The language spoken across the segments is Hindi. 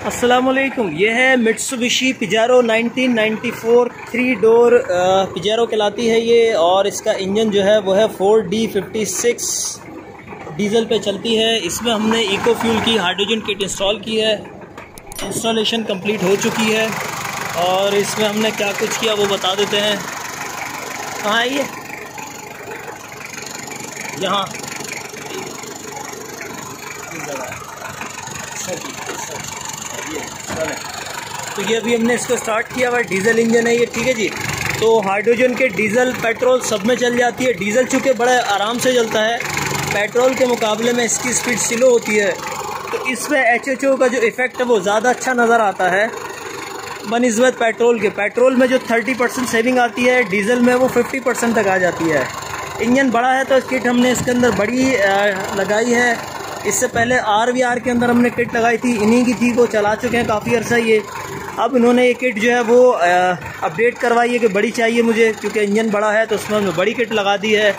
अस्सलामुअलैकुम। ये है मित्सुबिशी पिजारो 1994 3 डोर पिजारो कहलाती है ये, और इसका इंजन जो है वो है 4D56 डीज़ल पे चलती है। इसमें हमने इको फ्यूल की हाइड्रोजन किट इंस्टॉल की है। इंस्टॉलेशन कंप्लीट हो चुकी है और इसमें हमने क्या कुछ किया वो बता देते हैं। कहाँ है ये? यहाँ तो ये अभी हमने इसको स्टार्ट किया हुआ, डीजल इंजन है ये, ठीक है जी। तो हाइड्रोजन के डीजल पेट्रोल सब में चल जाती है। डीजल चूँकि बड़ा आराम से चलता है, पेट्रोल के मुकाबले में इसकी स्पीड स्लो होती है, तो इसमें HHO का जो इफ़ेक्ट है वो ज़्यादा अच्छा नज़र आता है बनिस्बत पेट्रोल के। पेट्रोल में जो 30% सेविंग आती है, डीजल में वो 50% तक आ जाती है। इंजन बड़ा है तो किट हमने इसके अंदर बड़ी लगाई है। इससे पहले RVR के अंदर हमने किट लगाई थी, इन्हीं की थी, वो चला चुके हैं काफ़ी अर्सा ये। अब इन्होंने ये किट जो है वो अपडेट करवाई है कि बड़ी चाहिए मुझे, क्योंकि इंजन बड़ा है तो उसमें हमने बड़ी किट लगा दी है।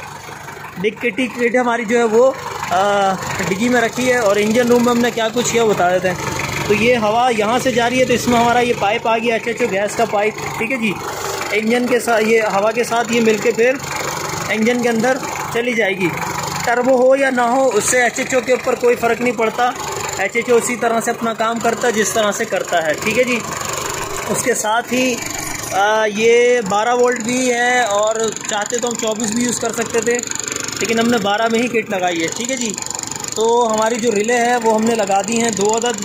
बिग किट हमारी जो है वो डिग्गी में रखी है। और इंजन रूम में हमने क्या कुछ किया बता देते हैं। तो ये हवा यहाँ से जा रही है, तो इसमें हमारा ये पाइप आ गया HHO गैस का पाइप, ठीक है जी। इंजन के साथ ये हवा के साथ ये मिलके फिर इंजन के अंदर चली जाएगी। टर्बो हो या ना हो, उससे HHO के ऊपर कोई फ़र्क नहीं पड़ता। HHO उसी तरह से अपना काम करता है जिस तरह से करता है, ठीक है जी। उसके साथ ही ये 12 वोल्ट भी है, और चाहते तो हम 24 भी यूज़ कर सकते थे, लेकिन हमने 12 में ही किट लगाई है, ठीक है जी। तो हमारी जो रिले है वो हमने लगा दी हैं 2 अदद,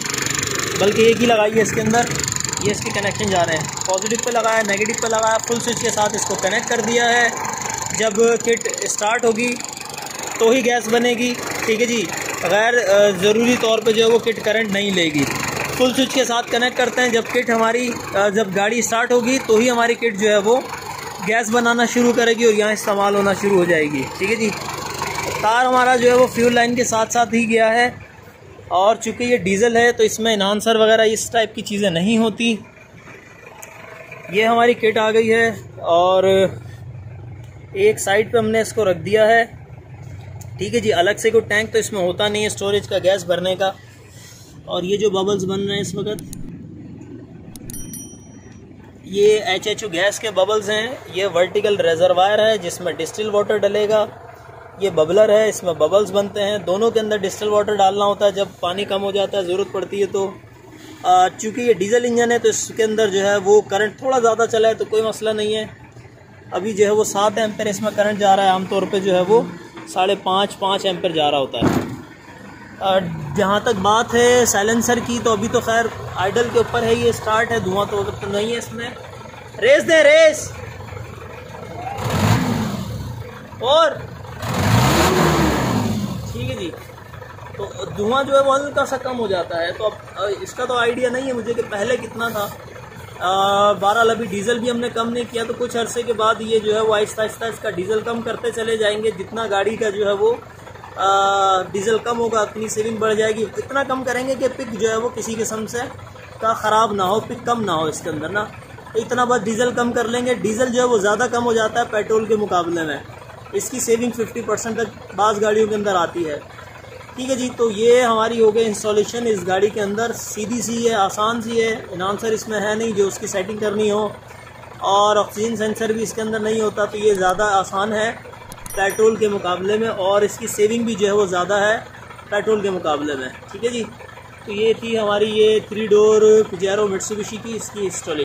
बल्कि एक ही लगाई है इसके अंदर। ये इसके कनेक्शन जा रहे हैं, पॉजिटिव पे लगाया, नेगेटिव पे लगाया, फुल स्विच के साथ इसको कनेक्ट कर दिया है। जब किट स्टार्ट होगी तो ही गैस बनेगी, ठीक है जी। गैर ज़रूरी तौर पे जो है वो किट करंट नहीं लेगी। फुल स्विच के साथ कनेक्ट करते हैं। जब किट हमारी जब गाड़ी स्टार्ट होगी तो ही हमारी किट जो है वो गैस बनाना शुरू करेगी और यहाँ इस्तेमाल होना शुरू हो जाएगी, ठीक है जी। तार हमारा जो है वो फ्यूल लाइन के साथ साथ ही गया है, और चूँकि ये डीज़ल है तो इसमें इन्हांसर वगैरह इस टाइप की चीज़ें नहीं होती। ये हमारी किट आ गई है और एक साइड पे हमने इसको रख दिया है, ठीक है जी। अलग से कोई टैंक तो इसमें होता नहीं है स्टोरेज का, गैस भरने का। और ये जो बबल्स बन रहे हैं इस वक्त, ये HHO गैस के बबल्स हैं। ये वर्टिकल रिजर्वायर है जिसमें डिस्टिल वाटर डलेगा। ये बबलर है, इसमें बबल्स बनते हैं। दोनों के अंदर डिस्टिल वाटर डालना होता है जब पानी कम हो जाता है, ज़रूरत पड़ती है तो। चूँकि ये डीजल इंजन है तो इसके अंदर जो है वो करंट थोड़ा ज़्यादा चला है तो कोई मसला नहीं है। अभी जो है वो 7 एम्पेयर इसमें करंट जा रहा है, आमतौर पे जो है वो 5.5 एम्पेयर जा रहा होता है। जहाँ तक बात है साइलेंसर की, तो अभी तो खैर आइडल के ऊपर है, ये स्टार्ट है, धुआं तो नहीं है इसमें। रेस दे, रेस। और ठीक है जी। तो धुआं जो है वो हल्का सा कम हो जाता है। तो अब इसका तो आइडिया नहीं है मुझे कि पहले कितना था। 12 अभी डीजल भी हमने कम नहीं किया, तो कुछ अरसे के बाद ये जो है वो आहिस्ता आहिस्ता इसका डीजल कम करते चले जाएंगे। जितना गाड़ी का जो है वो डीजल कम होगा उतनी सेविंग बढ़ जाएगी। इतना कम करेंगे कि पिक जो है वो किसी किस्म से का ख़राब ना हो, पिक कम ना हो इसके अंदर ना। तो इतना बस डीजल कम कर लेंगे। डीजल जो है वो ज़्यादा कम हो जाता है पेट्रोल के मुकाबले में। इसकी सेविंग 50% तक बाज़ गाड़ियों के अंदर आती है, ठीक है जी। तो ये हमारी हो गई इंस्टॉलेशन इस गाड़ी के अंदर। सीधी सी है, आसान सी है। इन्हांसर इसमें है नहीं जो उसकी सेटिंग करनी हो, और ऑक्सीजन सेंसर भी इसके अंदर नहीं होता, तो ये ज़्यादा आसान है पेट्रोल के मुकाबले में, और इसकी सेविंग भी जो है वो ज़्यादा है पेट्रोल के मुकाबले में, ठीक है जी। तो ये थी हमारी ये 3 डोर पिजारो मित्सुबिशी की इसकी इंस्टॉलेशन।